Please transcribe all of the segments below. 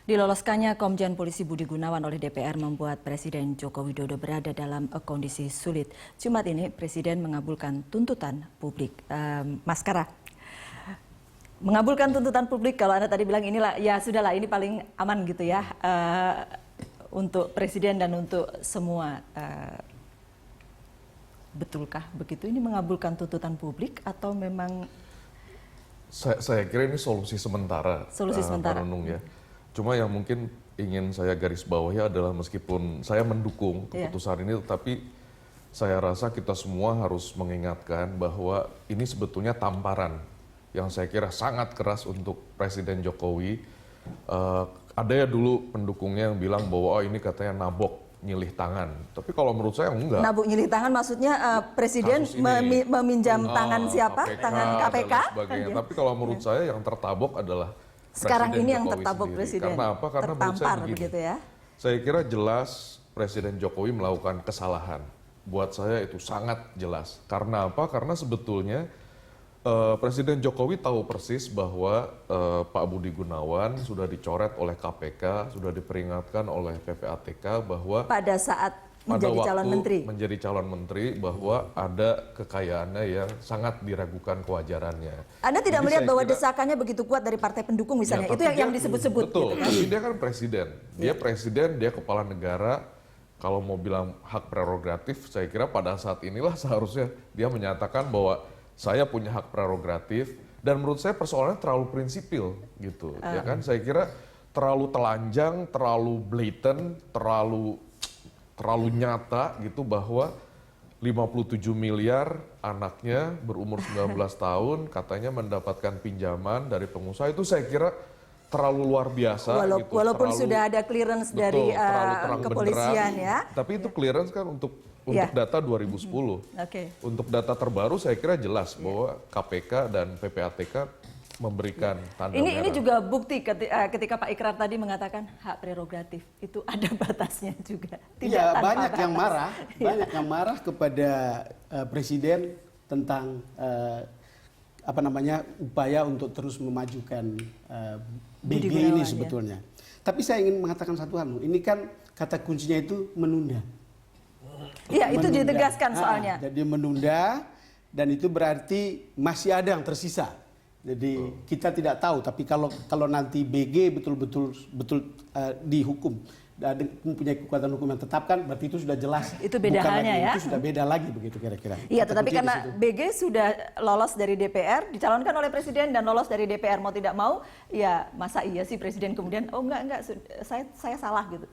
Diloloskannya Komjen Polisi Budi Gunawan oleh DPR membuat Presiden Joko Widodo berada dalam kondisi sulit. Jumat ini Presiden mengabulkan tuntutan publik. Mas Kara, mengabulkan tuntutan publik, kalau Anda tadi bilang inilah, ya sudahlah ini paling aman gitu ya, untuk Presiden dan untuk semua. Betulkah begitu? Ini mengabulkan tuntutan publik atau memang? Saya kira ini solusi sementara. Solusi sementara. Pak Nunung, ya. Cuma yang mungkin ingin saya garis bawahi adalah meskipun saya mendukung keputusan ini, tetapi saya rasa kita semua harus mengingatkan bahwa ini sebetulnya tamparan yang saya kira sangat keras untuk Presiden Jokowi. Ada ya dulu pendukungnya yang bilang bahwa ini katanya nabok nyilih tangan, tapi kalau menurut saya enggak. Nabok nyilih tangan maksudnya Presiden meminjam tangan siapa? KPK, tangan KPK? Tapi kalau menurut saya yang tertabok adalah sekarang Presiden ini yang Jokowi tertabok sendiri. Presiden. Karena apa? Karena menurut saya begini, begitu ya. Saya kira jelas Presiden Jokowi melakukan kesalahan. Buat saya itu sangat jelas. Karena apa? Karena sebetulnya Presiden Jokowi tahu persis bahwa Pak Budi Gunawan sudah dicoret oleh KPK, sudah diperingatkan oleh PPATK bahwa pada saat menjadi calon menteri, menjadi calon menteri bahwa ada kekayaannya yang sangat diragukan kewajarannya. Anda tidak melihat bahwa desakannya begitu kuat dari partai pendukung misalnya, itu yang disebut-sebut. Betul, gitu kan? tapi dia kan presiden, dia kepala negara. Kalau mau bilang hak prerogatif, saya kira pada saat inilah seharusnya dia menyatakan bahwa saya punya hak prerogatif, dan menurut saya persoalannya terlalu prinsipil gitu, ya kan? Saya kira terlalu telanjang, terlalu blatant, terlalu nyata gitu bahwa 57 miliar anaknya berumur 19 tahun katanya mendapatkan pinjaman dari pengusaha, itu saya kira terlalu luar biasa. Walaupun sudah ada clearance dari kepolisian ya. Tapi itu clearance kan untuk data 2010. Untuk data terbaru saya kira jelas bahwa KPK dan PPATK memberikan tanda merah. Ini juga bukti ketika Pak Ikrar tadi mengatakan hak prerogatif itu ada batasnya juga. Iya, banyak yang marah kepada Presiden tentang upaya untuk terus memajukan BG ini sebetulnya. Tapi saya ingin mengatakan satu hal, ini kan kata kuncinya itu menunda. Iya, itu ditegaskan soalnya. Jadi menunda, dan itu berarti masih ada yang tersisa. Jadi kita tidak tahu, tapi kalau nanti BG betul-betul dihukum dan mempunyai kekuatan hukum yang tetapkan, berarti itu sudah jelas. Itu beda halnya ya. Itu sudah beda lagi begitu kira-kira. Iya, tetapi karena BG sudah lolos dari DPR, dicalonkan oleh Presiden dan lolos dari DPR, mau tidak mau, ya masa iya sih Presiden kemudian enggak, saya salah gitu.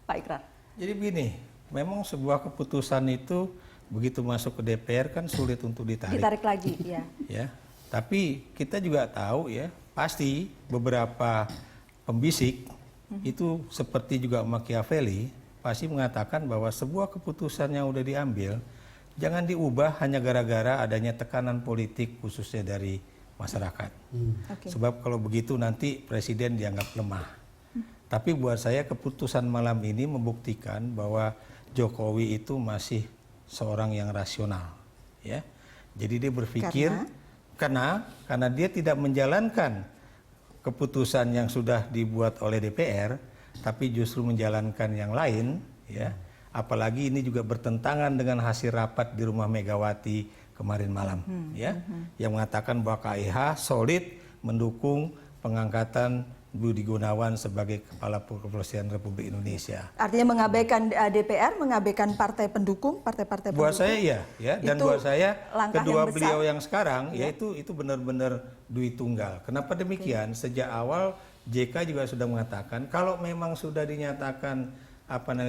Pak Ikrar. Jadi begini, memang sebuah keputusan itu begitu masuk ke DPR kan sulit untuk ditarik. Ditarik lagi, ya. Ya. Tapi kita juga tahu ya, pasti beberapa pembisik itu seperti juga Machiavelli pasti mengatakan bahwa sebuah keputusan yang udah diambil jangan diubah hanya gara-gara adanya tekanan politik khususnya dari masyarakat. Sebab kalau begitu nanti Presiden dianggap lemah. Tapi buat saya keputusan malam ini membuktikan bahwa Jokowi itu masih seorang yang rasional, ya. Jadi dia berpikir karena dia tidak menjalankan keputusan yang sudah dibuat oleh DPR, tapi justru menjalankan yang lain, ya. Apalagi ini juga bertentangan dengan hasil rapat di rumah Megawati kemarin malam, ya, yang mengatakan bahwa KIH solid mendukung pengangkatan Budi Gunawan sebagai Kepala Kepolisian Republik Indonesia. Artinya mengabaikan DPR, mengabaikan partai pendukung, partai-partai pendukung. Buat saya ya. Dan buat saya kedua beliau yang sekarang itu benar-benar duit tunggal. Kenapa demikian? Sejak awal JK juga sudah mengatakan kalau memang sudah dinyatakan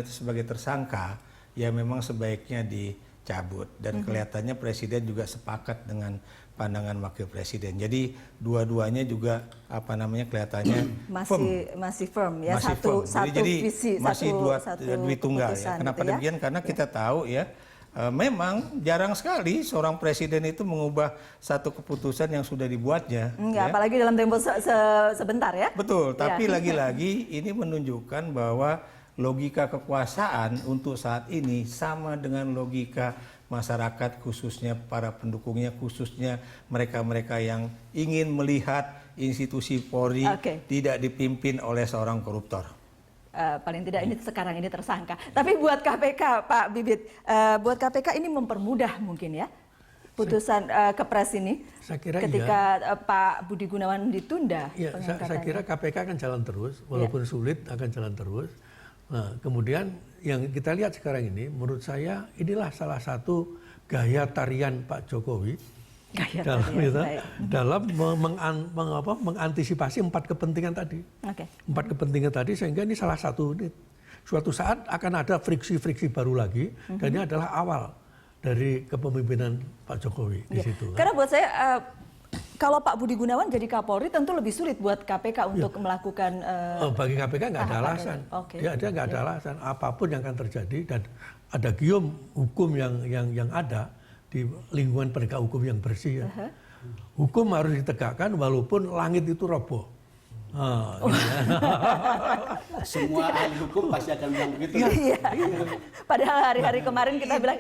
itu sebagai tersangka, ya memang sebaiknya dicabut. Dan kelihatannya Presiden juga sepakat dengan pandangan Wakil Presiden. Jadi dua-duanya juga kelihatannya masih firm ya, masih satu visi, masih satu duit tunggal ya. Kenapa gitu demikian? Karena kita tahu ya, memang jarang sekali seorang presiden itu mengubah satu keputusan yang sudah dibuatnya. Apalagi dalam tempo sebentar ya. Betul, tapi lagi-lagi ini menunjukkan bahwa logika kekuasaan untuk saat ini sama dengan logika masyarakat, khususnya para pendukungnya, khususnya mereka-mereka yang ingin melihat institusi Polri tidak dipimpin oleh seorang koruptor. Paling tidak ini sekarang ini tersangka. Tapi buat KPK, Pak Bibit, buat KPK ini mempermudah mungkin ya putusan Kepres ini. Saya kira ketika Pak Budi Gunawan ditunda. Iya, saya kira KPK akan jalan terus, walaupun sulit akan jalan terus. Nah, kemudian yang kita lihat sekarang ini, menurut saya inilah salah satu gaya tarian Pak Jokowi dalam mengantisipasi 4 kepentingan tadi. 4 kepentingan tadi, sehingga ini salah satu ini. Suatu saat akan ada friksi-friksi baru lagi, dan ini adalah awal dari kepemimpinan Pak Jokowi di situ. Karena buat saya kalau Pak Budi Gunawan jadi Kapolri tentu lebih sulit buat KPK untuk melakukan. Bagi KPK nggak ada alasan. Dia nggak ada alasan apapun yang akan terjadi, dan ada gium hukum yang ada di lingkungan penegak hukum yang bersih. Ya. Hukum harus ditegakkan walaupun langit itu roboh. Semua ahli hukum pasti akan bilang begitu. Iya. Padahal hari-hari kemarin kita bilang,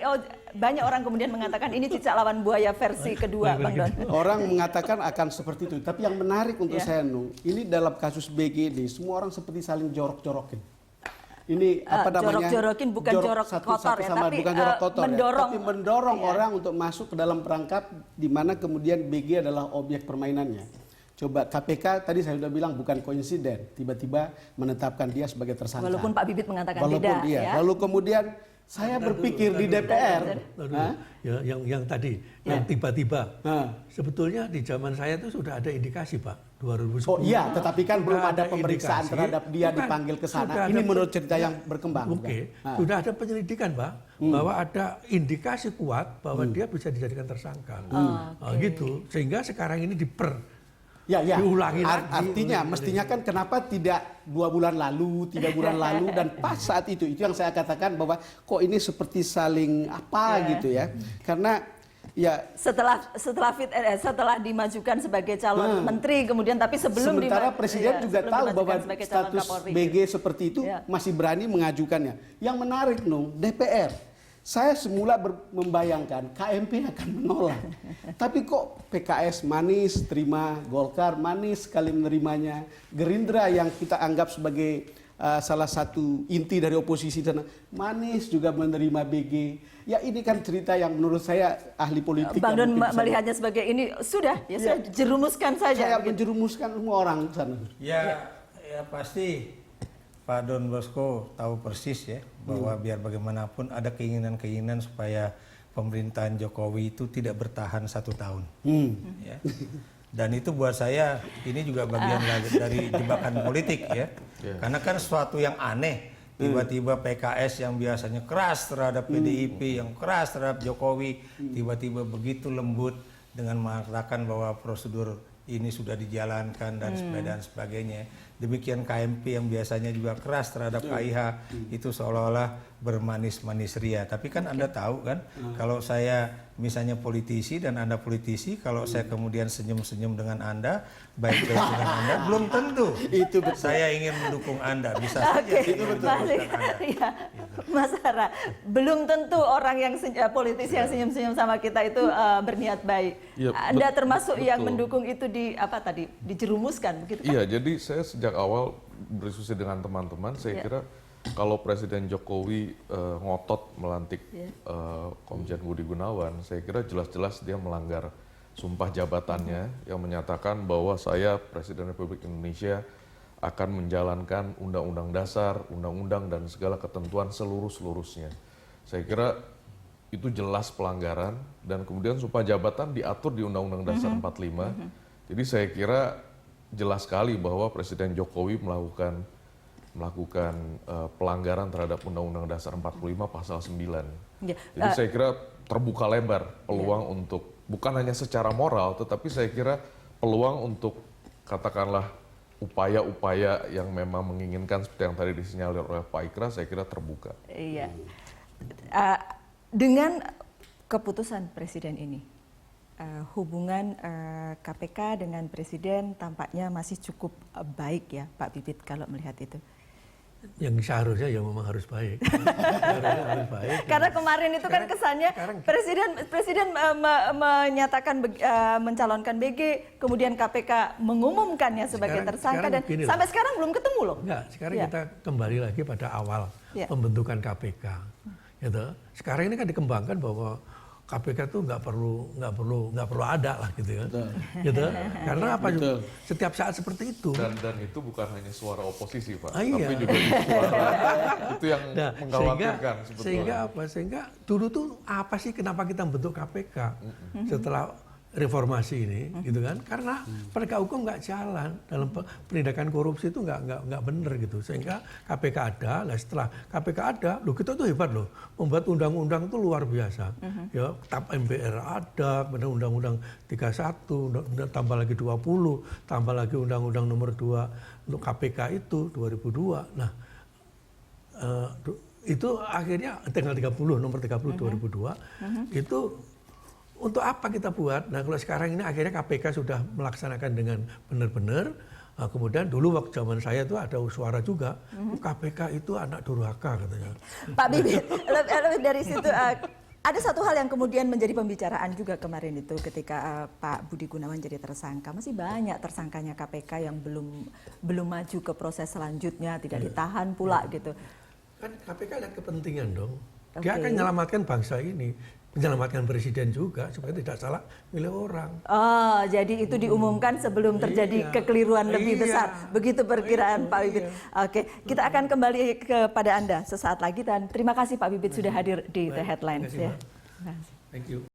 banyak orang kemudian mengatakan ini cicak lawan buaya versi kedua, Bang Don. Orang mengatakan akan seperti itu. Tapi yang menarik untuk saya, ini dalam kasus BG ini, semua orang seperti saling jorok-jorokin. Ini apa namanya? Jorok-jorokin bukan jorok kotor ya, tapi bukan jorok kotor mendorong, tapi mendorong orang untuk masuk ke dalam perangkap di mana kemudian BG adalah objek permainannya. Coba KPK tadi saya sudah bilang bukan koinsiden, tiba-tiba menetapkan dia sebagai tersangka. Walaupun Pak Bibit mengatakan tidak. Ya. Lalu kemudian saya berpikir di DPR, yang tadi, yang tiba-tiba, sebetulnya di zaman saya itu sudah ada indikasi Pak, 2010. Oh iya, tetapi kan belum ada pemeriksaan terhadap dia dipanggil ke sana. Ini menurut cerita yang berkembang. Sudah ada penyelidikan Pak, bahwa ada indikasi kuat bahwa dia bisa dijadikan tersangka. Gitu, sehingga sekarang ini diulangi lagi. Artinya mestinya kan kenapa tidak 2 bulan lalu, 3 bulan lalu, dan pas saat itu yang saya katakan bahwa kok ini seperti saling gitu ya. Karena setelah dimajukan sebagai calon menteri kemudian, tapi sementara presiden juga tahu bahwa status BG seperti itu masih berani mengajukannya. Yang menarik DPR. Saya semula membayangkan KMP akan menolak. Tapi kok PKS manis terima, Golkar manis sekali menerimanya, Gerindra yang kita anggap sebagai salah satu inti dari oposisi sana manis juga menerima BG. Ya ini kan cerita yang menurut saya ahli politik. Bang Don melihatnya sebagai ini sudah jerumuskan saja. Saya menjerumuskan semua orang sana. Ya pasti Pak Don Bosco tahu persis ya bahwa biar bagaimanapun ada keinginan-keinginan supaya pemerintahan Jokowi itu tidak bertahan 1 tahun. Ya. Dan itu buat saya ini juga bagian dari jebakan politik ya. Karena kan sesuatu yang aneh, tiba-tiba PKS yang biasanya keras terhadap PDIP, yang keras terhadap Jokowi, tiba-tiba begitu lembut dengan mengatakan bahwa prosedur ini sudah dijalankan dan sebagainya. Demikian KMP yang biasanya juga keras terhadap KIH itu seolah-olah bermanis-manis ria. Tapi kan Anda tahu kan, kalau saya misalnya politisi dan Anda politisi, kalau saya kemudian senyum-senyum dengan Anda, baik dengan Anda, belum tentu itu betul. Saya ingin mendukung Anda. Bisa saja itu betul. Mas Hara, belum tentu orang yang politisi yang senyum-senyum sama kita itu berniat baik. Anda termasuk yang mendukung itu dijerumuskan begitu kan? Iya, jadi saya sejak awal berdiskusi dengan teman-teman, saya kira kalau Presiden Jokowi ngotot melantik Komjen Budi Gunawan, saya kira jelas-jelas dia melanggar sumpah jabatannya yang menyatakan bahwa saya Presiden Republik Indonesia akan menjalankan Undang-Undang Dasar, Undang-Undang dan segala ketentuan seluruh-seluruhnya. Saya kira itu jelas pelanggaran, dan kemudian sumpah jabatan diatur di Undang-Undang Dasar 45. Jadi saya kira jelas sekali bahwa Presiden Jokowi melakukan pelanggaran terhadap Undang-Undang Dasar 45 pasal 9. Jadi saya kira terbuka lebar peluang untuk, bukan hanya secara moral, tetapi saya kira peluang untuk katakanlah upaya-upaya yang memang menginginkan seperti yang tadi disinyalir oleh Pak Ikra, saya kira terbuka. Iya. Dengan keputusan Presiden ini, hubungan KPK dengan Presiden tampaknya masih cukup baik ya Pak Bibit kalau melihat itu. yang seharusnya ya memang harus baik. Seharusnya harus baik. Karena kemarin itu kan kesannya presiden menyatakan mencalonkan BG, kemudian KPK mengumumkannya sebagai tersangka dan sampai sekarang belum ketemu loh. Enggak, sekarang kita kembali lagi pada awal pembentukan KPK. Gitu. Sekarang ini kan dikembangkan bahwa KPK itu nggak perlu ada lah gitu ya. Gitu. Karena apa juga setiap saat seperti itu. Dan itu bukan hanya suara oposisi, Pak, Iya. tapi juga suara itu yang mengkhawatirkan sebetulnya. Sehingga apa? Sehingga dulu tuh apa sih kenapa kita bentuk KPK setelah reformasi ini, gitu kan? Karena penegak hukum nggak jalan dalam penindakan korupsi itu nggak bener gitu. Sehingga KPK ada. Lah setelah KPK ada, loh kita tuh hebat loh, membuat undang-undang itu luar biasa. Ya, TAP MPR ada, undang-undang 31, tambah lagi 20, tambah lagi undang-undang nomor 2 untuk KPK itu 2002. Nah, itu akhirnya tanggal 30, nomor 30 2002 itu. Untuk apa kita buat? Nah kalau sekarang ini akhirnya KPK sudah melaksanakan dengan benar-benar. Nah, kemudian dulu waktu zaman saya itu ada suara juga, KPK itu anak durhaka katanya. Pak Bibit, lebih dari situ ada satu hal yang kemudian menjadi pembicaraan juga kemarin itu ketika Pak Budi Gunawan jadi tersangka. Masih banyak tersangkanya KPK yang belum maju ke proses selanjutnya, tidak ditahan pula gitu. Kan KPK lihat kepentingan dong. Dia akan menyelamatkan bangsa ini. Menyelamatkan presiden juga supaya tidak salah milih orang. Oh, jadi itu diumumkan sebelum terjadi kekeliruan lebih besar. Begitu perkiraan Pak Bibit. Oke, kita akan kembali kepada Anda sesaat lagi dan terima kasih Pak Bibit sudah hadir di The Headlines ya. Thank you.